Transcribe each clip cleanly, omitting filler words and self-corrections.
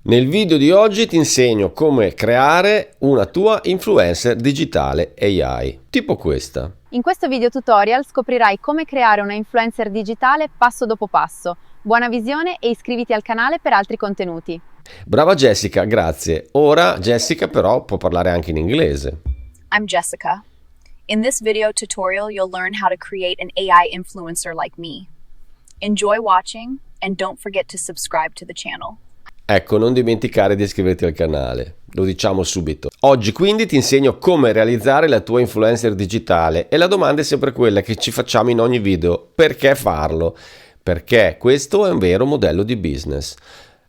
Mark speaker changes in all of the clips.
Speaker 1: Nel video di oggi ti insegno come creare una tua influencer digitale AI, tipo questa.
Speaker 2: In questo video tutorial scoprirai come creare una influencer digitale passo dopo passo. Buona visione e iscriviti al canale per altri contenuti.
Speaker 1: Brava Jessica, grazie. Ora Jessica però può parlare anche in inglese.
Speaker 3: I'm Jessica. In this video tutorial, you'll learn how to create an AI influencer like me. Enjoy watching and don't forget to subscribe to the channel.
Speaker 1: Ecco, non dimenticare di iscriverti al canale, lo diciamo subito. Oggi quindi ti insegno come realizzare la tua influencer digitale e la domanda è sempre quella che ci facciamo in ogni video: perché farlo? Perché questo è un vero modello di business.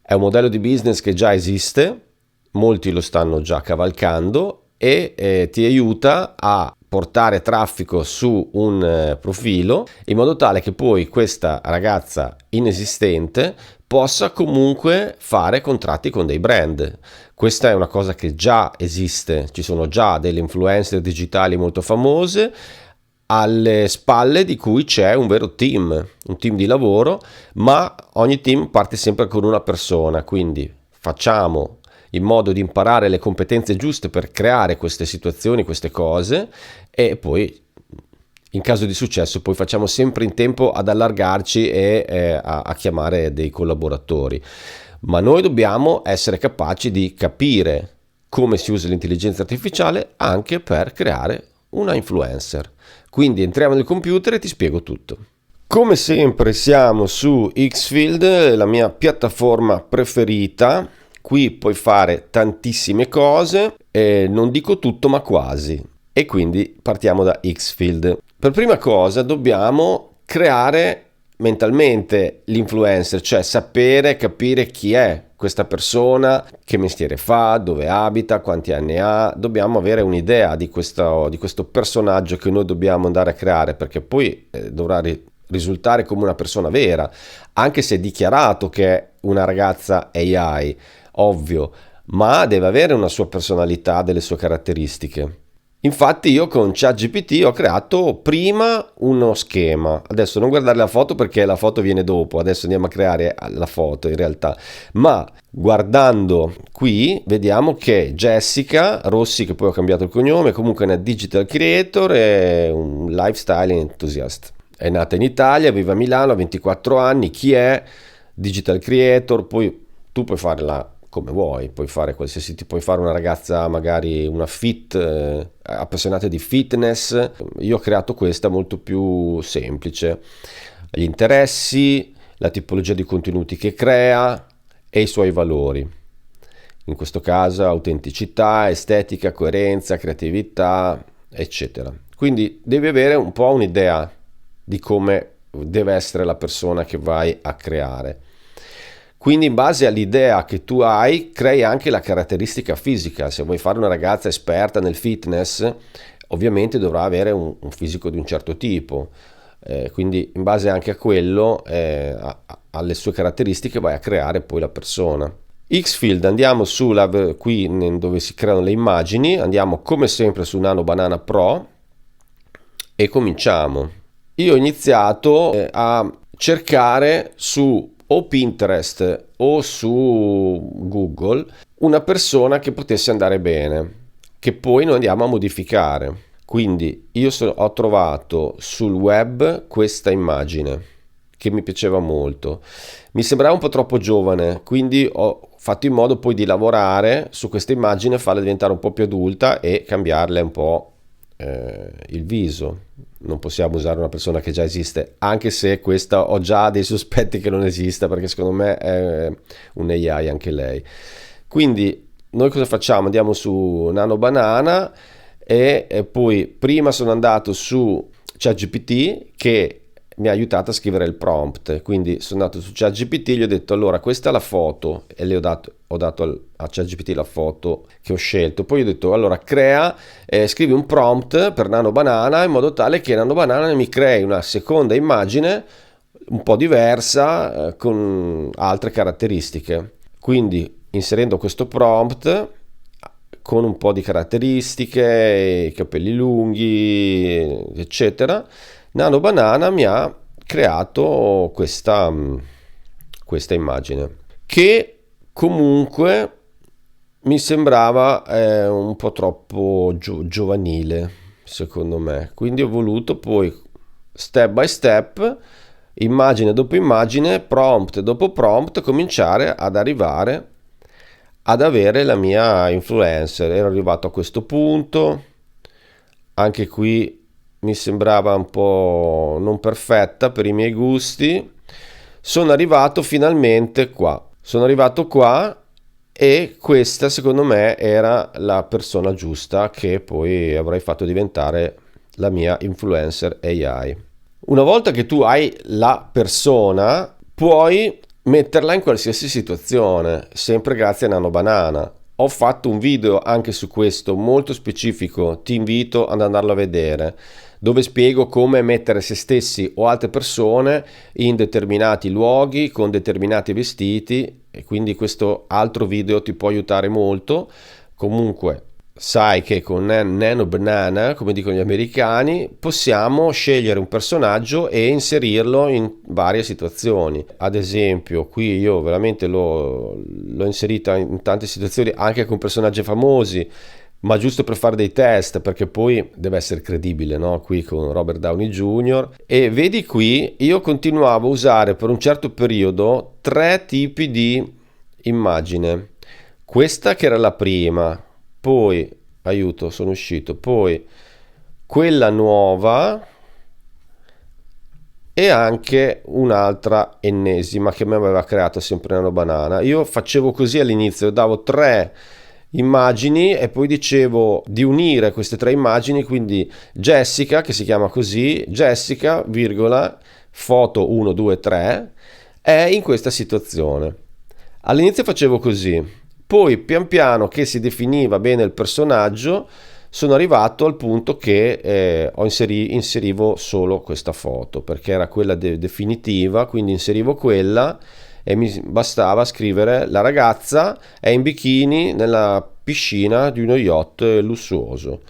Speaker 1: È un modello di business che già esiste, molti lo stanno già cavalcando e ti aiuta a portare traffico su un profilo in modo tale che poi questa ragazza inesistente possa comunque fare contratti con dei brand. Questa è una cosa che già esiste, ci sono già delle influencer digitali molto famose alle spalle di cui c'è un vero team, un team di lavoro, ma ogni team parte sempre con una persona, quindi facciamo in modo di imparare le competenze giuste per creare queste situazioni, queste cose, e poi in caso di successo poi facciamo sempre in tempo ad allargarci e a chiamare dei collaboratori. Ma noi dobbiamo essere capaci di capire come si usa l'intelligenza artificiale anche per creare una influencer. Quindi entriamo nel computer e ti spiego tutto. Come sempre siamo su Xfield, la mia piattaforma preferita. Qui puoi fare tantissime cose, non dico tutto ma quasi. E quindi partiamo da Xfield. Per prima cosa dobbiamo creare mentalmente l'influencer, cioè sapere, capire chi è questa persona, che mestiere fa, dove abita, quanti anni ha. Dobbiamo avere un'idea di questo personaggio che noi dobbiamo andare a creare, perché poi dovrà risultare come una persona vera, anche se è dichiarato che è una ragazza AI, ovvio, ma deve avere una sua personalità, delle sue caratteristiche. Infatti io con ChatGPT ho creato prima uno schema. Adesso non guardare la foto perché la foto viene dopo, adesso andiamo a creare la foto in realtà. Ma guardando qui vediamo che Jessica Rossi, che poi ho cambiato il cognome, comunque è una digital creator e un lifestyle enthusiast. È nata in Italia, vive a Milano, ha 24 anni. Chi è? Digital creator, poi tu puoi farla come vuoi, puoi fare qualsiasi tipo, puoi fare una ragazza magari una appassionata di fitness. Io ho creato questa molto più semplice: gli interessi, la tipologia di contenuti che crea e i suoi valori. In questo caso autenticità, estetica, coerenza, creatività, eccetera. Quindi devi avere un po' un'idea di come deve essere la persona che vai a creare. Quindi in base all'idea che tu hai, crei anche la caratteristica fisica. Se vuoi fare una ragazza esperta nel fitness, ovviamente dovrà avere un fisico di un certo tipo. Quindi in base anche a quello, alle sue caratteristiche, vai a creare poi la persona. Xfield, andiamo qui dove si creano le immagini, andiamo come sempre su Nano Banana Pro e cominciamo. Io ho iniziato a cercare su o Pinterest o su Google una persona che potesse andare bene, che poi noi andiamo a modificare. Quindi io ho trovato sul web questa immagine che mi piaceva molto. Mi sembrava un po' troppo giovane, quindi ho fatto in modo poi di lavorare su questa immagine, farla diventare un po' più adulta e cambiarle un po' il viso. Non possiamo usare una persona che già esiste, anche se questa ho già dei sospetti che non esista, perché secondo me è un AI anche lei. Quindi noi cosa facciamo? Andiamo su Nano Banana e poi prima sono andato su ChatGPT che mi ha aiutato a scrivere il prompt. Quindi sono andato su ChatGPT, gli ho detto: allora questa è la foto, e le ho dato a ChatGPT la foto che ho scelto. Poi ho detto: allora scrivi un prompt per Nano Banana in modo tale che Nano Banana mi crei una seconda immagine un po' diversa, con altre caratteristiche. Quindi inserendo questo prompt con un po' di caratteristiche, i capelli lunghi, eccetera, Nano Banana mi ha creato questa immagine che comunque mi sembrava un po' troppo giovanile, secondo me. Quindi ho voluto poi, step by step, immagine dopo immagine, prompt dopo prompt, cominciare ad arrivare ad avere la mia influencer. Ero arrivato a questo punto, anche qui mi sembrava un po' non perfetta per i miei gusti. Sono arrivato finalmente qua. Sono arrivato qua e questa secondo me era la persona giusta che poi avrei fatto diventare la mia influencer AI. Una volta che tu hai la persona, puoi metterla in qualsiasi situazione, sempre grazie a Nano Banana. Ho fatto un video anche su questo molto specifico, ti invito ad andarlo a vedere, dove spiego come mettere se stessi o altre persone in determinati luoghi con determinati vestiti, e quindi questo altro video ti può aiutare molto. Comunque sai che con Nano Banana, come dicono gli americani, possiamo scegliere un personaggio e inserirlo in varie situazioni. Ad esempio, qui io veramente l'ho inserita in tante situazioni, anche con personaggi famosi, ma giusto per fare dei test, perché poi deve essere credibile, no? Qui con Robert Downey Jr. E vedi qui, io continuavo a usare per un certo periodo 3 tipi di immagine. Questa che era la prima, poi, aiuto, sono uscito, poi quella nuova e anche un'altra ennesima che mi aveva creato sempre Nano Banana. Io facevo così all'inizio, davo 3 immagini e poi dicevo di unire queste 3 immagini, quindi Jessica, che si chiama così, Jessica, virgola, foto 1, 2, 3, è in questa situazione. All'inizio facevo così. Poi pian piano che si definiva bene il personaggio, sono arrivato al punto che inserivo solo questa foto, perché era quella definitiva, quindi inserivo quella e mi bastava scrivere: la ragazza è in bikini nella piscina di uno yacht lussuoso.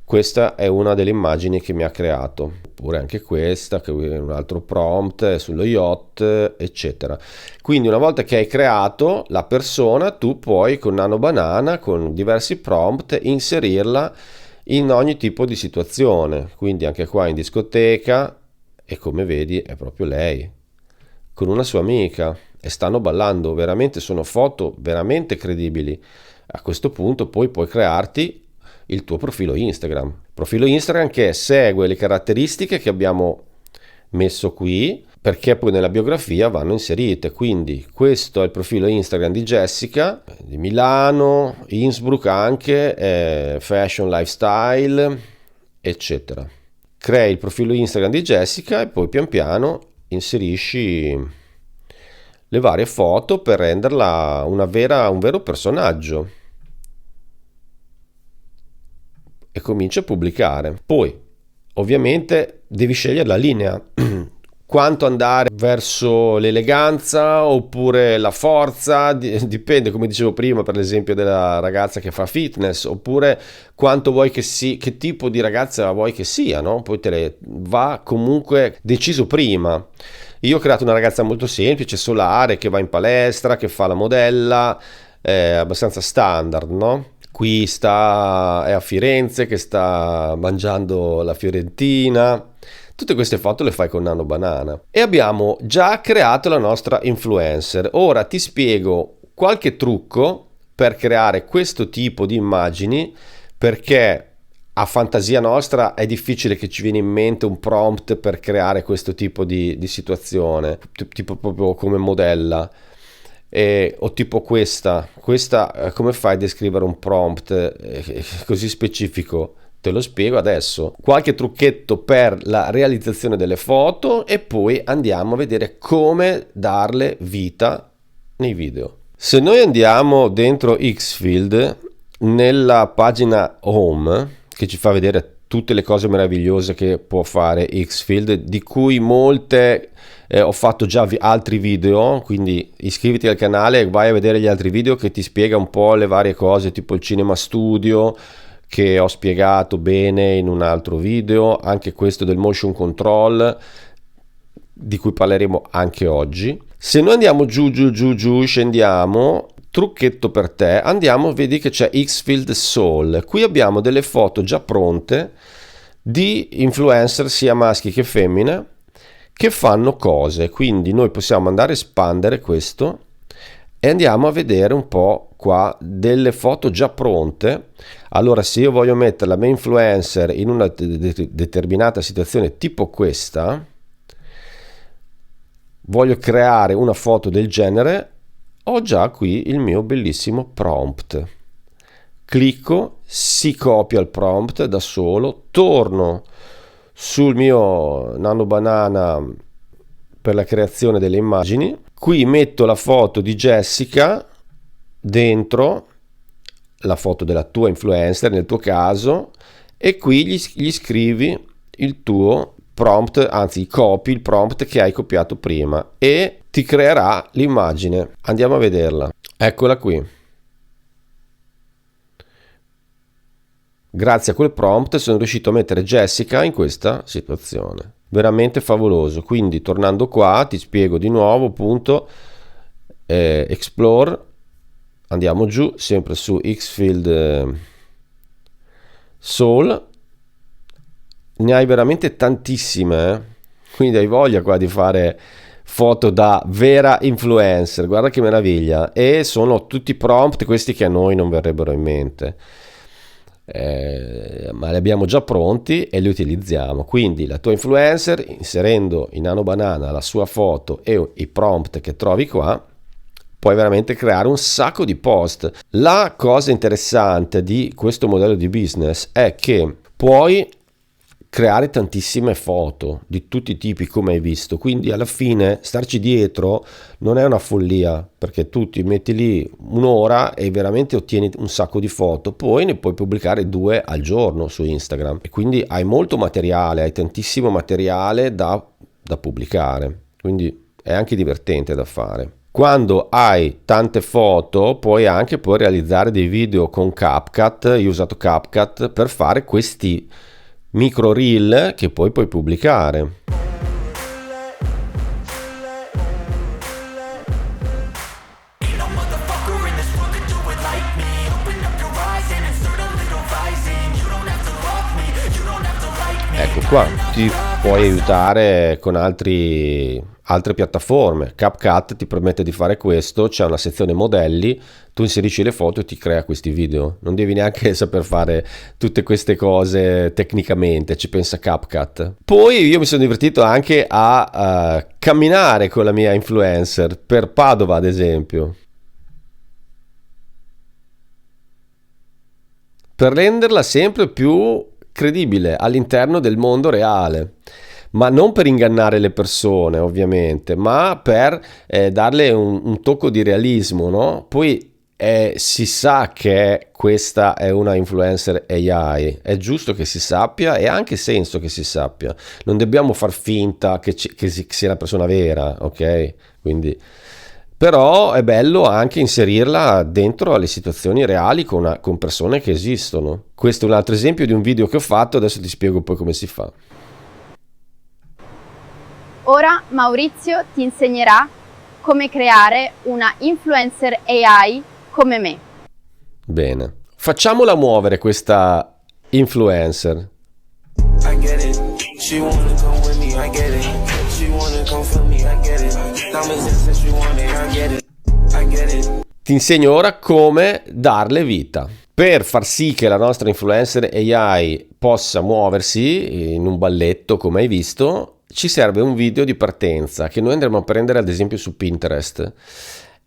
Speaker 1: Questa è una delle immagini che mi ha creato, oppure anche questa, che è un altro prompt sullo yacht, eccetera. Quindi una volta che hai creato la persona, tu puoi con Nano Banana, con diversi prompt, inserirla in ogni tipo di situazione. Quindi anche qua in discoteca, e come vedi è proprio lei, con una sua amica, e stanno ballando. Veramente sono foto veramente credibili. A questo punto poi puoi crearti il tuo profilo Instagram che segue le caratteristiche che abbiamo messo qui, perché poi nella biografia vanno inserite. Quindi questo è il profilo Instagram di Jessica, di Milano, Innsbruck anche, fashion, lifestyle, eccetera. Crei il profilo Instagram di Jessica e poi pian piano inserisci le varie foto per renderla un vero personaggio. E cominci a pubblicare. Poi ovviamente devi scegliere la linea, quanto andare verso l'eleganza oppure la forza, dipende, come dicevo prima, per l'esempio della ragazza che fa fitness, oppure quanto vuoi che tipo di ragazza vuoi che sia, no? Poi va comunque deciso prima. Io ho creato una ragazza molto semplice, solare, che va in palestra, che fa la modella, abbastanza standard, no? Qui è a Firenze che sta mangiando la fiorentina. Tutte queste foto le fai con Nano Banana. E abbiamo già creato la nostra influencer. Ora ti spiego qualche trucco per creare questo tipo di immagini, perché a fantasia nostra è difficile che ci viene in mente un prompt per creare questo tipo di situazione, tipo proprio come modella. O tipo questa come fai a descrivere un prompt così specifico? Te lo spiego adesso. Qualche trucchetto per la realizzazione delle foto e poi andiamo a vedere come darle vita nei video. Se noi andiamo dentro Xfield, nella pagina Home, che ci fa vedere tutte le cose meravigliose che può fare Xfield, di cui molte ho fatto già altri video, quindi iscriviti al canale e vai a vedere gli altri video che ti spiega un po' le varie cose, tipo il Cinema Studio che ho spiegato bene in un altro video, anche questo del motion control di cui parleremo anche oggi. Se noi andiamo giù, scendiamo, trucchetto per te, andiamo, vedi che c'è Xfield Soul. Qui abbiamo delle foto già pronte di influencer sia maschi che femmine che fanno cose, quindi noi possiamo andare a espandere questo e andiamo a vedere un po' qua delle foto già pronte. Allora, se io voglio mettere la mia influencer in una determinata situazione tipo questa, voglio creare una foto del genere, ho già qui il mio bellissimo prompt. Clicco, si copia il prompt da solo, torno sul mio Nano Banana per la creazione delle immagini, qui metto la foto di Jessica dentro, la foto della tua influencer nel tuo caso, e qui gli scrivi il tuo prompt, anzi copi il prompt che hai copiato prima e ti creerà l'immagine. Andiamo a vederla, eccola qui. Grazie a quel prompt sono riuscito a mettere Jessica in questa situazione, veramente favoloso. Quindi tornando qua ti spiego di nuovo, appunto, Explore, andiamo giù sempre su Xfield Soul, ne hai veramente tantissime, quindi hai voglia qua di fare foto da vera influencer, guarda che meraviglia, e sono tutti prompt questi che a noi non verrebbero in mente. Ma li abbiamo già pronti e li utilizziamo. Quindi la tua influencer, inserendo in Nano Banana la sua foto e i prompt che trovi qua, puoi veramente creare un sacco di post. La cosa interessante di questo modello di business è che puoi creare tantissime foto di tutti i tipi, come hai visto, quindi alla fine starci dietro non è una follia, perché tu ti metti lì un'ora e veramente ottieni un sacco di foto, poi ne puoi pubblicare 2 al giorno su Instagram e quindi hai molto materiale, hai tantissimo materiale da pubblicare, quindi è anche divertente da fare. Quando hai tante foto puoi realizzare dei video con CapCut. Io ho usato CapCut per fare questi micro reel che poi puoi pubblicare. Ecco qua, ti puoi aiutare con altre piattaforme. CapCut ti permette di fare questo, c'è una sezione modelli, tu inserisci le foto e ti crea questi video. Non devi neanche saper fare tutte queste cose tecnicamente, ci pensa CapCut. Poi io mi sono divertito anche a camminare con la mia influencer per Padova, ad esempio, per renderla sempre più credibile all'interno del mondo reale, ma non per ingannare le persone ovviamente, ma per darle un tocco di realismo, no? Poi si sa che questa è una influencer AI, è giusto che si sappia e ha anche senso che si sappia, non dobbiamo far finta che sia una persona vera, ok? Quindi però è bello anche inserirla dentro alle situazioni reali con persone che esistono. Questo è un altro esempio di un video che ho fatto, adesso ti spiego poi come si fa.
Speaker 2: Ora Maurizio ti insegnerà come creare una influencer AI come me.
Speaker 1: Bene, facciamola muovere questa influencer.
Speaker 4: I get it. She wanna come with me, I get it. She wanna come for me, I get it. Diamonds in since she want it, I get it. I get it.
Speaker 1: Ti insegno ora come darle vita. Per far sì che la nostra influencer AI possa muoversi in un balletto, come hai visto, ci serve un video di partenza che noi andremo a prendere ad esempio su Pinterest,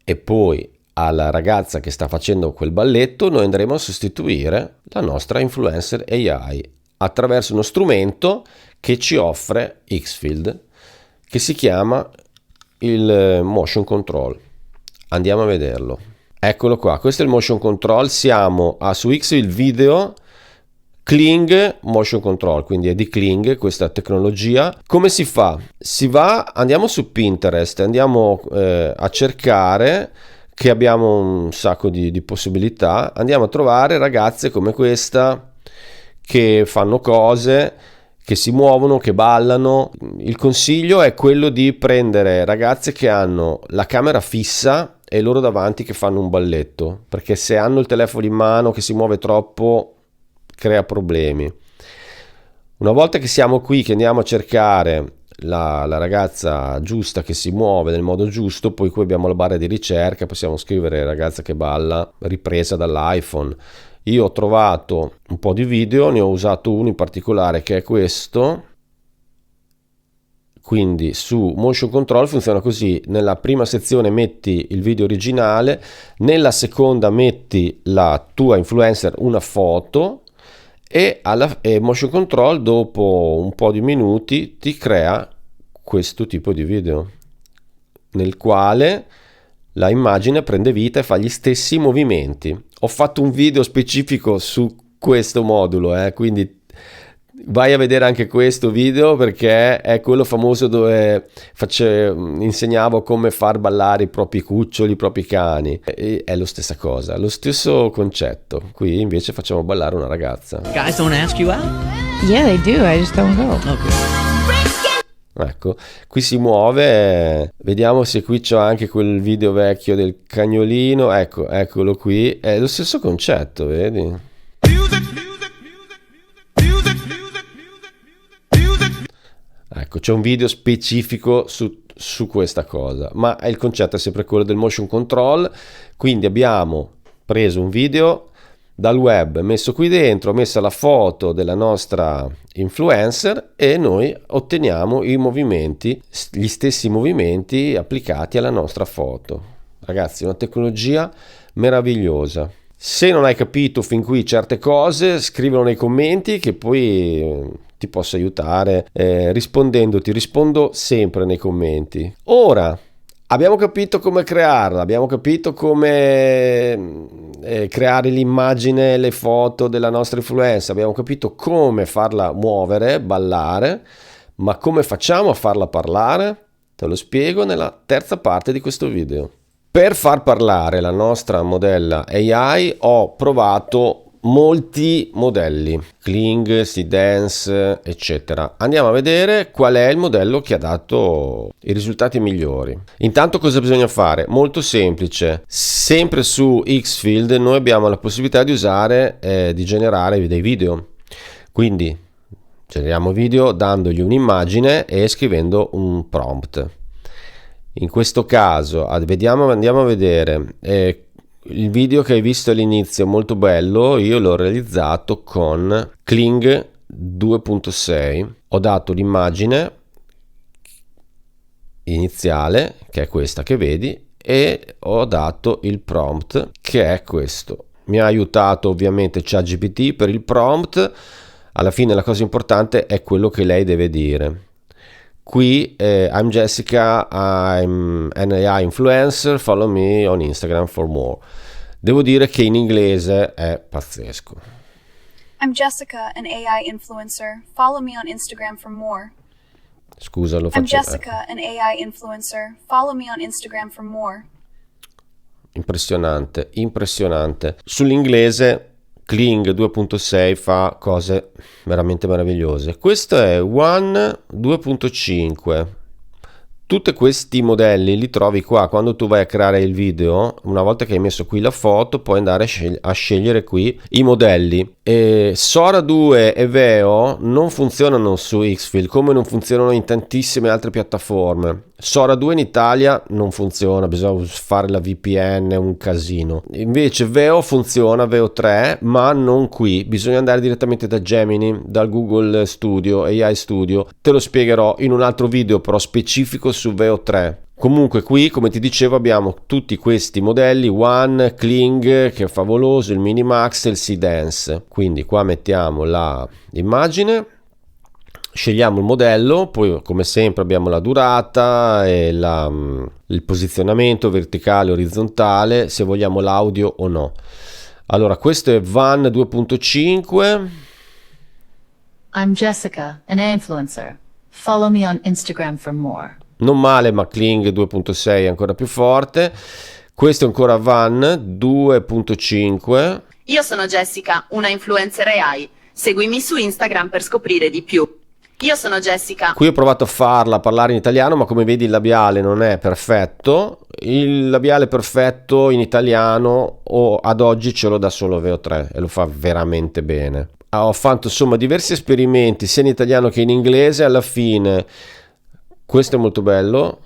Speaker 1: e poi alla ragazza che sta facendo quel balletto noi andremo a sostituire la nostra influencer AI attraverso uno strumento che ci offre Xfield, che si chiama il Motion Control. Andiamo a vederlo. Eccolo qua, questo è il Motion Control, siamo su Xfield Video Kling Motion Control, quindi è di Kling questa tecnologia. Come si fa? Andiamo su Pinterest, andiamo a cercare, che abbiamo un sacco di possibilità, andiamo a trovare ragazze come questa che fanno cose, che si muovono, che ballano. Il consiglio è quello di prendere ragazze che hanno la camera fissa e loro davanti che fanno un balletto, perché se hanno il telefono in mano che si muove troppo crea problemi. Una volta che siamo qui, che andiamo a cercare la ragazza giusta che si muove nel modo giusto, poi qui abbiamo la barra di ricerca, possiamo scrivere ragazza che balla ripresa dall'iPhone. Io ho trovato un po' di video, ne ho usato uno in particolare che è questo. Quindi su Motion Control funziona così: nella prima sezione metti il video originale, nella seconda metti la tua influencer una foto e Motion Control dopo un po' di minuti ti crea questo tipo di video nel quale la immagine prende vita e fa gli stessi movimenti. Ho fatto un video specifico su questo modulo, quindi vai a vedere anche questo video, perché è quello famoso dove insegnavo come far ballare i propri cuccioli, i propri cani. E è la stessa cosa, lo stesso concetto. Qui invece facciamo ballare una ragazza.
Speaker 5: Guys don't ask you out?
Speaker 6: Yeah, they do. I just don't go.
Speaker 5: Okay.
Speaker 1: Ecco, qui si muove, vediamo se qui c'ho anche quel video vecchio del cagnolino, ecco, eccolo qui, è lo stesso concetto, vedi? Ecco, c'è un video specifico su questa cosa, ma il concetto è sempre quello del motion control. Quindi abbiamo preso un video dal web, messo qui dentro, messa la foto della nostra influencer e noi otteniamo i movimenti, gli stessi movimenti applicati alla nostra foto. Ragazzi, una tecnologia meravigliosa. Se non hai capito fin qui certe cose, scrivilo nei commenti che poi ti posso aiutare rispondendoti. Rispondo sempre nei commenti. Ora abbiamo capito come crearla, abbiamo capito come creare l'immagine, le foto della nostra influencer, abbiamo capito come farla muovere, ballare, ma come facciamo a farla parlare? Te lo spiego nella terza parte di questo video. Per far parlare la nostra modella AI ho provato molti modelli, Kling, Seedance, eccetera. Andiamo a vedere qual è il modello che ha dato i risultati migliori. Intanto cosa bisogna fare? Molto semplice. Sempre su Xfield noi abbiamo la possibilità di usare, di generare dei video. Quindi generiamo video dandogli un'immagine e scrivendo un prompt. In questo caso andiamo a vedere il video che hai visto all'inizio, molto bello. Io l'ho realizzato con Kling 2.6. Ho dato l'immagine iniziale, che è questa che vedi, e ho dato il prompt, che è questo. Mi ha aiutato ovviamente ChatGPT per il prompt. Alla fine la cosa importante è quello che lei deve dire. Qui I'm Jessica, I'm an AI influencer, follow me on Instagram for more. Devo dire che in inglese è pazzesco.
Speaker 3: I'm Jessica, an AI influencer. Follow me on Instagram for more.
Speaker 1: Scusa, lo
Speaker 3: I'm
Speaker 1: faccio.
Speaker 3: Jessica, an AI influencer. Follow me on Instagram for more.
Speaker 1: Impressionante, impressionante. Sull'inglese Kling 2.6 fa cose veramente meravigliose. Questo è One 2.5. Tutti questi modelli li trovi qua. Quando tu vai a creare il video, una volta che hai messo qui la foto, puoi andare a scegliere qui i modelli. E Sora 2 e Veo non funzionano su Xfield, come non funzionano in tantissime altre piattaforme. Sora 2 in Italia non funziona, bisogna fare la VPN, è un casino. Invece Veo funziona, Veo 3, ma non qui. Bisogna andare direttamente da Gemini, dal Google Studio, AI Studio. Te lo spiegherò in un altro video però specifico su Veo 3. Comunque qui, come ti dicevo, abbiamo tutti questi modelli, One, Kling, che è favoloso, il Minimax e il Seedance. Quindi qua mettiamo l'immagine, scegliamo il modello, poi come sempre abbiamo la durata e il posizionamento verticale, orizzontale, se vogliamo l'audio o no. Allora, questo è Van 2.5.
Speaker 6: I'm Jessica, an influencer. Follow me on Instagram for more.
Speaker 1: Non male, ma Kling 2.6 è ancora più forte. Questo è ancora Van 2.5.
Speaker 7: Io sono Jessica, una influencer AI. Seguimi su Instagram per scoprire di più.
Speaker 5: Io sono Jessica.
Speaker 1: Qui ho provato a farla parlare in italiano, ma come vedi il labiale non è perfetto. Il labiale perfetto in italiano ad oggi ce lo dà solo VO3 e lo fa veramente bene. Ho fatto insomma diversi esperimenti sia in italiano che in inglese. Alla fine questo è molto bello.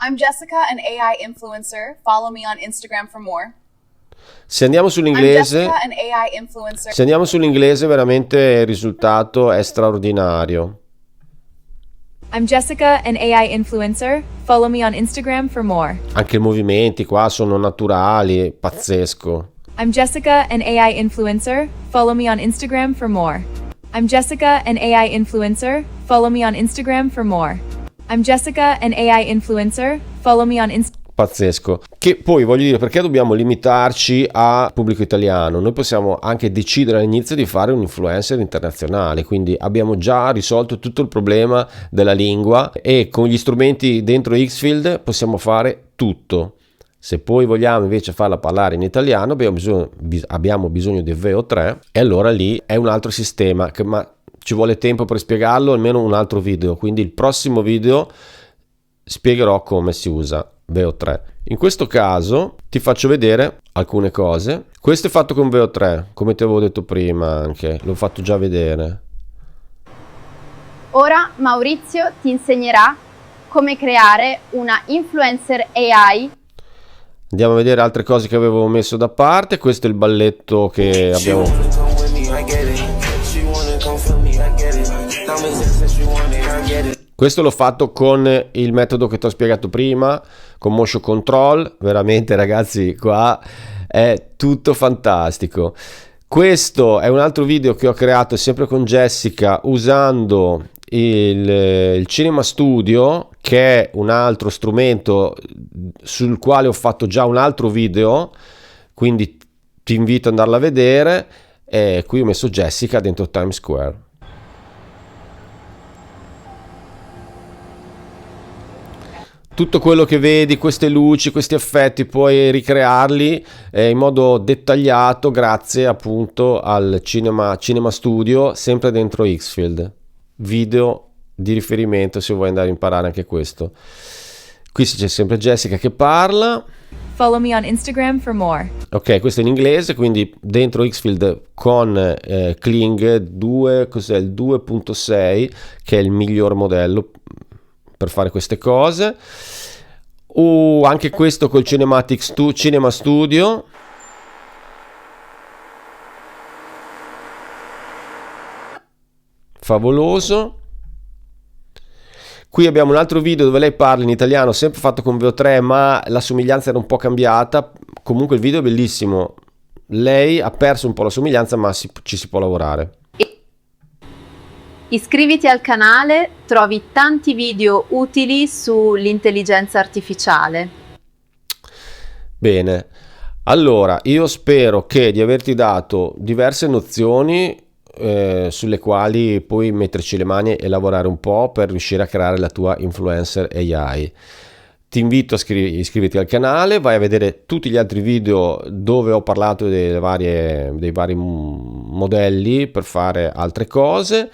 Speaker 3: I'm Jessica, an AI influencer. Follow me on Instagram for more.
Speaker 1: Se andiamo sull'inglese,
Speaker 3: I'm Jessica, an AI influencer.
Speaker 1: se andiamo sull'inglese veramente il risultato è straordinario.
Speaker 7: I'm Jessica, an AI influencer. Follow me on Instagram for more.
Speaker 1: Anche i movimenti qua sono naturali, pazzesco.
Speaker 7: I'm Jessica, an AI influencer. Follow me on Instagram for more. I'm Jessica, an AI influencer. Follow me on Instagram for more. I'm Jessica, an AI influencer. Follow me on Instagram.
Speaker 1: Pazzesco. Che poi voglio dire, perché dobbiamo limitarci al pubblico italiano? Noi possiamo anche decidere all'inizio di fare un influencer internazionale, quindi abbiamo già risolto tutto il problema della lingua e con gli strumenti dentro Xfield possiamo fare tutto. Se poi vogliamo invece farla parlare in italiano abbiamo bisogno di VO3 e allora lì è un altro sistema, ma ci vuole tempo per spiegarlo, almeno un altro video, quindi il prossimo video spiegherò come si usa VO3. In questo caso ti faccio vedere alcune cose. Questo è fatto con VO3, come ti avevo detto prima, anche l'ho fatto già vedere.
Speaker 2: Ora Maurizio ti insegnerà come creare una influencer AI.
Speaker 1: Andiamo a vedere altre cose che avevo messo da parte. Questo è il balletto che
Speaker 4: She
Speaker 1: abbiamo.
Speaker 4: wanna come with me, I get it. She wanna come feel me, I get it. Diamonds and since you want it, I get it.
Speaker 1: Questo l'ho fatto con il metodo che ti ho spiegato prima, con Motion Control. Veramente ragazzi, qua è tutto fantastico. Questo è un altro video che ho creato sempre con Jessica usando il Cinema Studio, che è un altro strumento sul quale ho fatto già un altro video, quindi ti invito ad andarla a vedere. E qui ho messo Jessica dentro Times Square. Tutto quello che vedi, queste luci, questi effetti, puoi ricrearli in modo dettagliato grazie appunto al Cinema Studio, sempre dentro Xfield. Video di riferimento se vuoi andare a imparare anche questo. Qui c'è sempre Jessica che parla.
Speaker 7: Follow me on Instagram for more.
Speaker 1: Ok, questo è in inglese, quindi dentro Xfield con Kling 2, cos'è il 2.6, che è il miglior modello per fare queste cose. Anche questo col Cinema Studio. Favoloso. Qui abbiamo un altro video dove lei parla in italiano, sempre fatto con VO3, ma la somiglianza era un po' cambiata. Comunque il video è bellissimo. Lei ha perso un po' la somiglianza, ma ci si può lavorare.
Speaker 2: Iscriviti al canale, trovi tanti video utili sull'intelligenza artificiale.
Speaker 1: Bene, allora io spero di averti dato diverse nozioni sulle quali puoi metterci le mani e lavorare un po' per riuscire a creare la tua influencer AI. Ti invito a iscriverti al canale, vai a vedere tutti gli altri video dove ho parlato dei vari modelli per fare altre cose.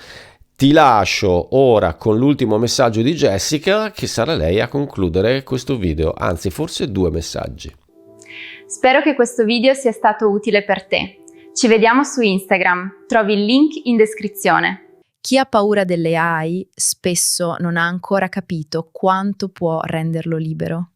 Speaker 1: Ti lascio ora con l'ultimo messaggio di Jessica, che sarà lei a concludere questo video, anzi forse 2 messaggi.
Speaker 2: Spero che questo video sia stato utile per te. Ci vediamo su Instagram, trovi il link in descrizione.
Speaker 8: Chi ha paura delle AI spesso non ha ancora capito quanto può renderlo libero.